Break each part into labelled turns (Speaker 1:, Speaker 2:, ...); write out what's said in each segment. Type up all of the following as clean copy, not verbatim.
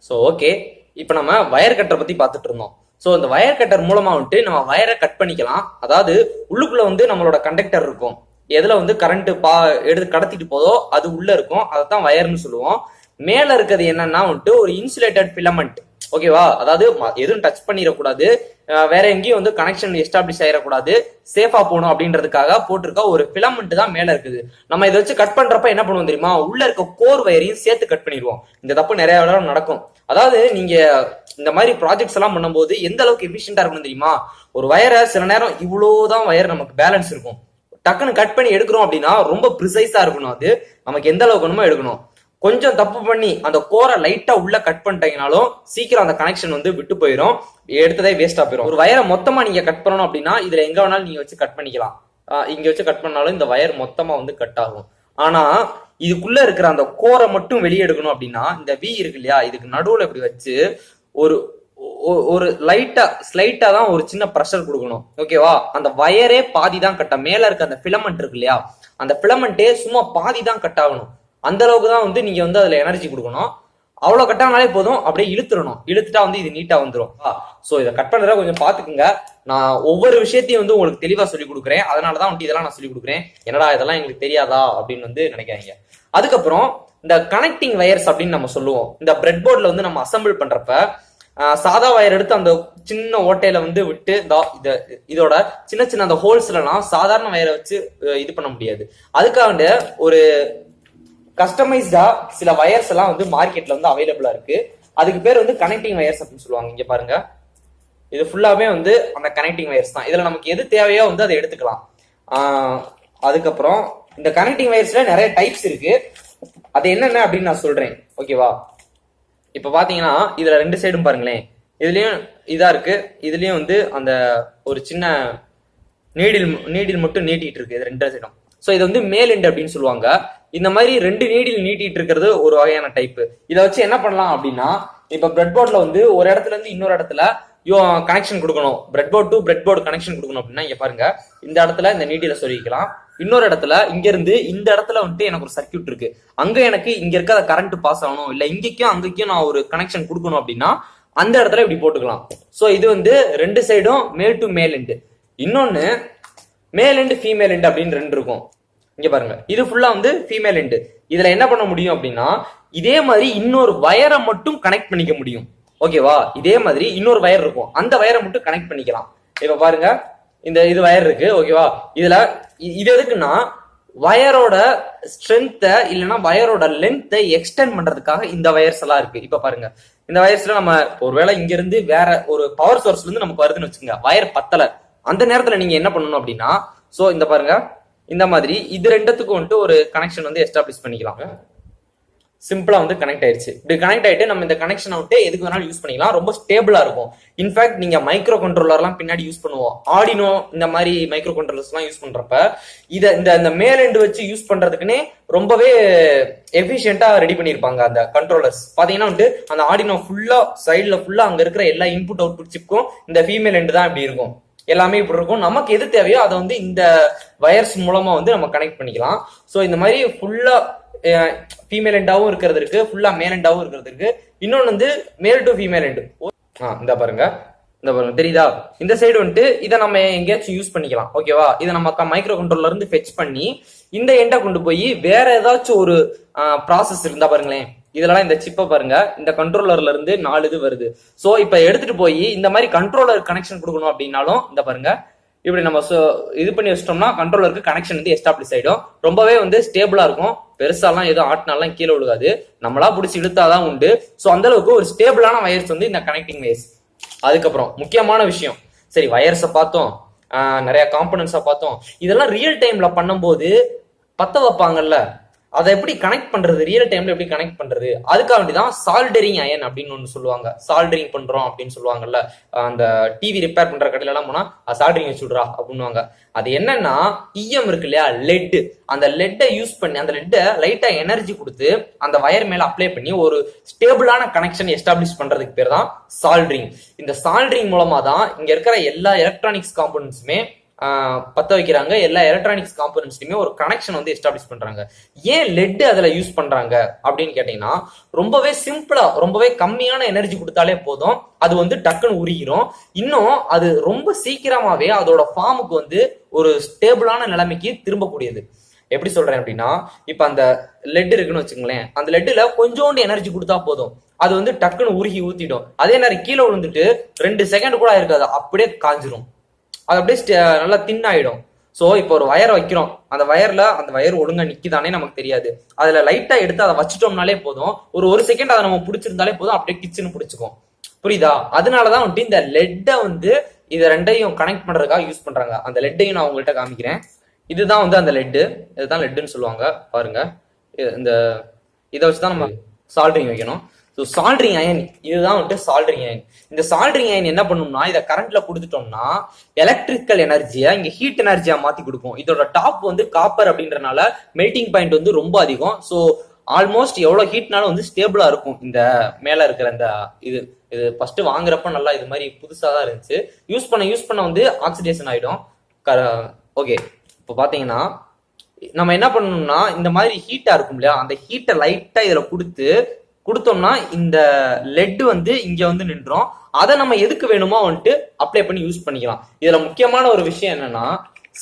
Speaker 1: So okay, இப்போ நம்ம wire கட்டரை பத்தி பார்த்துட்டு இருந்தோம். ஸோ இந்த வயர் கட்டர் மூலமா வந்துட்டு நம்ம வயரை கட் பண்ணிக்கலாம். அதாவது உள்ளுக்குள்ள வந்து நம்மளோட கண்டக்டர் இருக்கும், எதுல வந்து கரண்ட் எடுத்து கடத்திட்டு போதோ அது உள்ள இருக்கும், அதைத்தான் வயர்னு சொல்லுவோம். மேல இருக்கிறது என்னன்னா வந்துட்டு ஒரு இன்சுலேட்டட் ஃபிலமெண்ட். ஓகேவா, அதாவது எதுவும் டச் பண்ணிடக்கூடாது, வேற எங்கேயும் வந்து கனெக்ஷன் எஸ்டாப்ளிஷ் ஆயிடக்கூடாது, சேஃபா போகணும் அப்படின்றதுக்காக போட்டிருக்க ஒரு ஃபிலமெண்ட் தான் மேல இருக்குது. நம்ம இதை வச்சு கட் பண்றப்ப என்ன பண்ணுவோம் தெரியுமா, உள்ள இருக்க கோர் வயரையும் சேர்த்து கட் பண்ணிடுவோம். இந்த தப்பு நிறைய இடம் நடக்கும். அதாவது நீங்க இந்த மாதிரி ப்ராஜெக்ட்ஸ் எல்லாம் பண்ணும்போது எந்த அளவுக்கு எஃபிஷியன்டா இருக்கணும் தெரியுமா, ஒரு வயரை சில நேரம் இவ்வளவுதான் வயர் நமக்கு பேலன்ஸ் இருக்கும், டக்குன்னு கட் பண்ணி எடுக்கிறோம் அப்படின்னா ரொம்ப ப்ரிசைஸா இருக்கணும். அது நமக்கு எந்த அளவுக்கு வேணுமோ எடுக்கணும். கொஞ்சம் தப்பு பண்ணி அந்த கோரை லைட்டா உள்ள கட் பண்ணிட்டீங்கனாலும் சீக்கிரம் அந்த கனெக்ஷன் வந்து விட்டு போயிடும், எடுத்ததே வேஸ்டா போயிடும். ஒரு வயரை மொத்தமா நீங்க கட் பண்ணணும் அப்படின்னா இதுல எங்க வேணாலும் நீங்க வச்சு கட் பண்ணிக்கலாம். இங்க வச்சு கட் பண்ணாலும் இந்த வயர் மொத்தமா வந்து கட் ஆகும். ஆனா இதுக்குள்ள இருக்கிற அந்த கோரை மட்டும் வெளியே எடுக்கணும் அப்படின்னா இந்த வி இருக்கு இல்லையா, இதுக்கு நடுவுல இப்படி வச்சு ஒரு ஒரு ஸ்லைட்டா தான் ஒரு சின்ன ப்ரெஷர் கொடுக்கணும். ஓகேவா, அந்த வயரே பாதி தான் கட்ட, மேல இருக்க அந்த ஃபிலமெண்ட் இருக்கு இல்லையா, அந்த ஃபிலமெண்டே சும்மா பாதி தான் கட் ஆகணும். அந்த அளவுக்கு தான் வந்து நீங்க வந்து அதுல எனர்ஜி கொடுக்கணும். அவ்வளவு கட் ஆனாலே போதும், அப்படியே இழுத்துடணும். இழுத்துட்டா வந்து இது நீட்டா வந்துடும். சோ இதை கட் பண்றத கொஞ்சம் பாத்துக்குங்க. நான் ஒவ்வொரு விஷயத்தையும் வந்து உங்களுக்கு தெளிவா சொல்லி கொடுக்குறேன். அதனாலதான் வந்து இதெல்லாம் நான் சொல்லி கொடுக்குறேன். என்னடா இதெல்லாம் எங்களுக்கு தெரியாதா அப்படின்னு வந்து நினைக்காதீங்க. அதுக்கப்புறம் இந்த கனெக்டிங் வயர்ஸ் அப்படின்னு நம்ம சொல்லுவோம். இந்த பிரெட் போர்ட்ல வந்து நம்ம அசம்பிள் பண்றப்ப சாதா வயர் எடுத்து அந்த சின்ன ஓட்டையில வந்து விட்டு இதோட சின்ன சின்ன அந்த ஹோல்ஸ்லாம் சாதாரண வயரை வச்சு இது பண்ண முடியாது. அதுக்காக ஒரு கஸ்டமைஸ்டா சில வயர்ஸ் எல்லாம் வந்து மார்க்கெட்ல வந்து அவைலபிளா இருக்கு. அதுக்கு பேர் வந்து கனெக்டிங் வயர்ஸ் அப்படின்னு சொல்லுவாங்க. இங்க பாருங்க, இது ஃபுல்லாவே வந்து அந்த கனெக்டிங் வயர்ஸ் தான். இதுல நமக்கு எது தேவையோ வந்து அதை எடுத்துக்கலாம். அதுக்கப்புறம் இந்த கனெக்டிங் வயர்ஸ்ல நிறைய டைப்ஸ் இருக்கு. அது என்னென்ன அப்படின்னு நான் சொல்றேன். ஓகேவா, இப்ப பாத்தீங்கன்னா இதுல ரெண்டு சைடும் பாருங்களேன், இதுலயும் இதா இருக்கு, இதுலயும் வந்து அந்த ஒரு சின்ன நீடில் மட்டும் நீட்டிட்டு இருக்கு, இது ரெண்டு சைடும். ஸோ இது வந்து மேல் எண்ட் அப்படின்னு சொல்லுவாங்க. இந்த மாதிரி ரெண்டு நீடில் நீட்டிட்டு இருக்கிறது ஒரு வகையான டைப். இதை வச்சு என்ன பண்ணலாம் அப்படின்னா, இப்ப பிரெட் போர்ட்ல வந்து ஒரு இடத்துல இருந்து இன்னொரு இடத்துல கனெக்ஷன் கொடுக்கணும், breadboard to breadboard connection கொடுக்கணும் அப்படின்னா இங்க பாருங்க, இந்த இடத்துல இந்த நீடில சொல்லிக்கலாம். இன்னொரு இடத்துல இங்க இருந்து இந்த இடத்துல வந்துட்டு எனக்கு ஒரு சர்க்கியூட் இருக்கு, அங்க எனக்கு இங்க இருக்க கரண்ட் பாஸ் ஆகணும், இல்ல இங்கேயும் அங்கேயும் நான் ஒரு கனெக்ஷன் கொடுக்கணும் அப்படின்னா அந்த இடத்துல இப்படி போட்டுக்கலாம். ஸோ இது வந்து ரெண்டு சைடும் மேல் டு மேல் எண்டு. இன்னொன்னு மேல் எண்டு ஃபீமேல் எண்டு அப்படின்னு ரெண்டு இருக்கும். இங்க பாருங்க, இது ஃபுல்லா வந்து ஃபீமேல் எண்டு. இதுல என்ன பண்ண முடியும் அப்படின்னா இதே மாதிரி இன்னொரு வயரை மட்டும் கனெக்ட் பண்ணிக்க முடியும். ஓகேவா, இதே மாதிரி இன்னொரு வயர் இருக்கும், அந்த வயரை மட்டும் கனெக்ட் பண்ணிக்கலாம். இப்ப பாருங்க, இது வயர் இருக்கு. ஓகேவா, இதுல இது எதுக்குன்னா வயரோட ஸ்ட்ரென்த்தை இல்லைன்னா வயரோட லென்த்தை எக்ஸ்டெண்ட் பண்றதுக்காக இந்த வயர்ஸ் எல்லாம் இருக்கு. இப்ப பாருங்க, இந்த வயர்ஸ்ல நம்ம ஒருவேளை இங்க இருந்து வேற ஒரு பவர் சோர்ஸ்ல இருந்து நமக்கு வருதுன்னு வச்சுக்கோங்க, வயர் பத்தல, அந்த நேரத்துல நீங்க என்ன பண்ணணும் அப்படின்னா, சோ இந்த பாருங்க, இந்த மாதிரி இது ரெண்டுத்துக்கும் வந்துட்டு ஒரு கனெக்ஷன் வந்து எஸ்டாப்ளிஷ் பண்ணிக்கலாம். சிம்பிளா வந்து கனெக்ட் ஆயிடுச்சு. இப்படி கனெக்ட் ஆயிட்டு நம்ம இந்த கனெக்ஷனை விட்டு எதுக்கு வேணாலும் யூஸ் பண்ணிக்கலாம், ரொம்ப ஸ்டேபிளா இருக்கும். இன்ஃபேக்ட் நீங்க மைக்ரோ கண்ட்ரோலர்லாம் பின்னாடி யூஸ் பண்ணுவோம், ஆர்டினோ இந்த மாதிரி மைக்ரோ கண்ட்ரோலர்ஸ் எல்லாம் யூஸ் பண்றப்ப இதை இந்த மேல் எண்டு வச்சு யூஸ் பண்றதுக்குன்னே ரொம்பவே எஃபிஷியன்டா ரெடி பண்ணிருப்பாங்க அந்த கண்ட்ரோலர்ஸ். பாத்தீங்கன்னா வந்துட்டு அந்த ஆர்டினோ ஃபுல்லா சைட்ல ஃபுல்லா அங்க இருக்கிற எல்லா இன்புட் அவுட்புட் சிப்க்கும் இந்த ஃபீமேல் எண்டு தான் இப்படி இருக்கும், எல்லாமே இப்படி இருக்கும். நமக்கு எது தேவையோ அதை வந்து இந்த வயர்ஸ் மூலமா வந்து நம்ம கனெக்ட் பண்ணிக்கலாம். ஸோ இந்த மாதிரி ஃபுல்லா ஃபீமேல் எண்டாவும் இருக்கிறது இருக்கு, ஃபுல்லா மேல் எண்டாவும் இருக்கிறது இருக்கு. இன்னொன்னு வந்து மேல் டு ஃபீமேல் எண்டு. இந்த பாருங்க, தெரியுதா, இந்த சைடு வந்துட்டு இதை நம்ம எங்கேயாச்சும் யூஸ் பண்ணிக்கலாம். ஓகேவா, இதை நம்ம மைக்ரோ கண்ட்ரோலர் இருந்து ஃபெச் பண்ணி இந்த எண்டை கொண்டு போய் வேற ஏதாச்சும் ஒரு ப்ராசஸ் இருந்தா பாருங்களேன், இதெல்லாம் இந்த சிப்பை பாருங்க, இந்த கண்ட்ரோலர்ல இருந்து 4 இது வருது. சோ இப்ப எடுத்துட்டு போய் இந்த மாதிரி கண்ட்ரோலர் கனெக்ஷன் கொடுக்கணும் அப்படின்னாலும் இந்த பாருங்க, இப்படி நம்ம இது பண்ணி வச்சிட்டோம்னா கண்ட்ரோலருக்கு கனெக்ஷன் வந்து எஸ்டாப்ளிஷ் ஆயிடும். ரொம்பவே வந்து ஸ்டேபிளா இருக்கும், பெருசாலாம் எதுவும் ஆட்டினாலாம் கீழே விழுகாது, நம்மளா பிடிச்சி இழுத்தாதான் உண்டு. ஸோ அந்த அளவுக்கு ஒரு ஸ்டேபிளான வயர்ஸ் வந்து இந்த கனெக்டிங் வயர்ஸ். அதுக்கப்புறம் முக்கியமான விஷயம், சரி வயர்ஸை பார்த்தோம், நிறைய காம்பனன்ஸா பார்த்தோம், இதெல்லாம் ரியல் டைம்ல பண்ணும்போது பத்த வைப்பாங்கல்ல, அதை எப்படி கனெக்ட் பண்றது, ரியல் டைம்ல எப்படி கனெக்ட் பண்றது, அதுக்காக வேண்டிதான் சால்டரிங் அயன் அப்படின்னு ஒன்று சொல்லுவாங்க. சால்டரிங் பண்றோம் அப்படின்னு சொல்லுவாங்கல்ல, அந்த டிவி ரிப்பேர் பண்ற கடையில எல்லாம் போனா சால்டரிங் வச்சுடுறா அப்படின்னுவாங்க. அது என்னன்னா இஎம் இருக்கு இல்லையா, லெட், அந்த லெட்டை யூஸ் பண்ணி அந்த லெட்டை லைட்டா எனர்ஜி கொடுத்து அந்த வயர் மேல அப்ளை பண்ணி ஒரு ஸ்டேபிளான கனெக்ஷன் எஸ்டாப்ளிஷ் பண்றதுக்கு பேர் தான் சால்டரிங். இந்த சால்டரிங் மூலமா தான் இங்க இருக்கிற எல்லா எலக்ட்ரானிக்ஸ் காம்பனன்ட்ஸுமே பத்த வைக்கிறாங்க. எல்லா எலக்ட்ரானிக்ஸ் காம்போனன்ட்ஸ்லயுமே ஒரு கனெக்ஷன் வந்து எஸ்டாப்ளிஷ் பண்றாங்க. ஏன் லெட் அதுல யூஸ் பண்றாங்க அப்படின்னு கேட்டீங்கன்னா, ரொம்பவே சிம்பிளா ரொம்பவே கம்மியான எனர்ஜி கொடுத்தாலே போதும், அது வந்து டக்குன்னு உருகிரும். இன்னும் அது ரொம்ப சீக்கிரமாவே அதோட ஃபார்முக்கு வந்து ஒரு ஸ்டேபிளான நிலைமைக்கு திரும்பக்கூடியது. எப்படி சொல்றேன் அப்படின்னா, இப்ப அந்த லெட் இருக்குன்னு வச்சுங்களேன், அந்த லெட்ல கொஞ்சோண்டு எனர்ஜி கொடுத்தா போதும், அது வந்து டக்குன்னு உருகி ஊத்திடும். அதே நேரம் கீழே விழுந்துட்டு 2 செகண்ட் கூட இருக்காது, அப்படியே காஞ்சிரும். அது அப்படியே நல்லா தின்னாயிடும். ஸோ இப்போ ஒரு வயர் வைக்கிறோம், அந்த வயர் ஒழுங்கா நிக்குதானே நமக்கு தெரியாது. அதுல லைட்டா எடுத்து அதை வச்சுட்டோம்னாலே போதும், ஒரு செகண்ட் அதை நம்ம பிடிச்சிருந்தாலே போதும், அப்படியே கிச்சன் பிடிச்சிக்கும். புரியுதா? அதனாலதான் வந்துட்டு இந்த லெட்டை வந்து இதை ரெண்டையும் கனெக்ட் பண்றதுக்காக யூஸ் பண்றாங்க. அந்த லெட்டையும் நான் உங்கள்கிட்ட காமிக்கிறேன். இதுதான் வந்து அந்த லெட்டு, இதுதான் லெட்டுன்னு சொல்லுவாங்க பாருங்க. இந்த இதை வச்சுதான் நம்ம சால்டரிங் வைக்கணும். ஸோ சால்டரிங் அயன், இதுதான் வந்துட்டு சால்டரிங் அயன். இந்த சால்டரிங் அயன் என்ன பண்ணணும்னா, இதை கரண்ட்ல கொடுத்துட்டோம்னா எலக்ட்ரிக்கல் எனர்ஜியா இங்க ஹீட் எனர்ஜியா மாத்தி கொடுக்கும். இதோட டாப் வந்து காப்பர் அப்படின்றனால மெல்டிங் பாயிண்ட் வந்து ரொம்ப அதிகம். ஸோ ஆல்மோஸ்ட் எவ்வளவு ஹீட்னாலும் வந்து ஸ்டேபிளா இருக்கும். இந்த மேல இருக்கிற இந்த இது இது ஃபர்ஸ்ட் வாங்குறப்ப நல்லா இது மாதிரி புதுசா தான் இருந்துச்சு. யூஸ் பண்ண வந்து ஆக்சிடேஷன் ஆயிடும். ஓகே, இப்போ பாத்தீங்கன்னா நம்ம என்ன பண்ணணும்னா, இந்த மாதிரி ஹீட்டா இருக்கும் இல்லையா, அந்த ஹீட்டை லைட்டா இதுல கொடுத்தோம்னா இந்த லெட் வந்து இங்க வந்து நின்றோம். அதை நம்ம எதுக்கு வேணுமோ வந்துட்டு அப்ளை பண்ணி யூஸ் பண்ணிக்கலாம். இதுல முக்கியமான ஒரு விஷயம் என்னன்னா,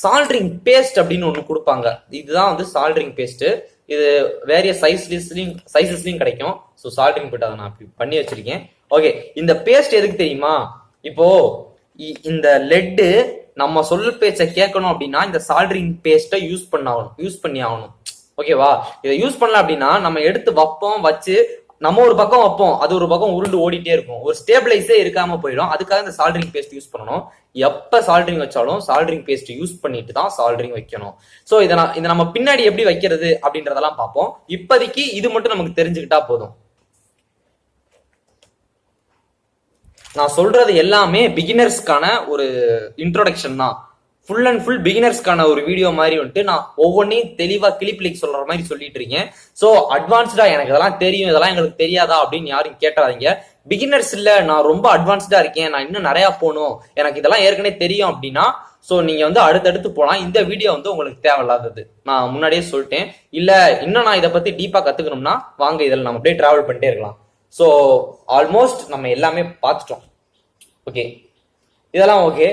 Speaker 1: சால்டரிங் பேஸ்ட் அப்படின்னு ஒண்ணு கொடுப்பாங்க. இதுதான் வந்து சால்டரிங் பேஸ்ட். இது வேரிய சைசஸ்லயும் கிடைக்கும். ஸோ சால்டரிங் போட்டு அதை நான் அப்படி பண்ணி வச்சிருக்கேன். ஓகே, இந்த பேஸ்ட் எதுக்கு தெரியுமா? இப்போ இந்த லெட்டு நம்ம சொல் பேச்சை கேட்கணும் அப்படின்னா இந்த சால்டரிங் பேஸ்ட்டை யூஸ் பண்ணி ஆகணும். ஓகேவா? இதை யூஸ் பண்ணல அப்படின்னா நம்ம எடுத்து வச்சு நம்ம ஒரு பக்கம் வைப்போம், அது ஒரு பக்கம் உருண்டு ஓடிட்டே இருக்கும், ஒரு ஸ்டேபிளைஸே இருக்காம போயிடும். அதுக்காக இந்த சால்டரிங் பேஸ்ட் யூஸ் பண்ணணும். எப்ப சால்டரிங் வச்சாலும் சால்டரிங் பேஸ்ட் யூஸ் பண்ணிட்டு தான் சால்டரிங் வைக்கணும். ஸோ இதை நம்ம பின்னாடி எப்படி வைக்கிறது அப்படின்றதெல்லாம் பார்ப்போம். இப்போதைக்கு இது மட்டும் நமக்கு தெரிஞ்சுக்கிட்டா போதும். நான் சொல்றது எல்லாமே பிகினர்ஸ்க்கான ஒரு இன்ட்ரோடக்ஷன் தான். ஃபுல் அண்ட் ஃபுல் பிகினர்ஸ்க்கான ஒரு வீடியோ மாதிரி வந்துட்டு நான் ஒவ்வொன்றையும் தெளிவா கிளிக் சொல்ற மாதிரி சொல்லிட்டு இருக்கேன். ஸோ அட்வான்ஸ்டா எனக்கு இதெல்லாம் தெரியும், இதெல்லாம் எங்களுக்கு தெரியாதா அப்படின்னு யாரும் கேட்டாதீங்க. பிகினர்ஸ் இல்ல, நான் ரொம்ப அட்வான்ஸ்டா இருக்கேன், நான் இன்னும் நிறைய போகணும், எனக்கு இதெல்லாம் ஏற்கனவே தெரியும் அப்படின்னா ஸோ நீங்க வந்து அடுத்தடுத்து போகலாம். இந்த வீடியோ வந்து உங்களுக்கு தேவையில்லாதது, நான் முன்னாடியே சொல்லிட்டேன். இல்ல இன்னும் நான் இதை பத்தி டீப்பா கத்துக்கணும்னா வாங்க, இதில் நம்ம அப்படியே டிராவல் பண்ணிட்டே இருக்கலாம். ஸோ ஆல்மோஸ்ட் நம்ம எல்லாமே பார்த்துட்டோம். ஓகே, இதெல்லாம் ஓகே.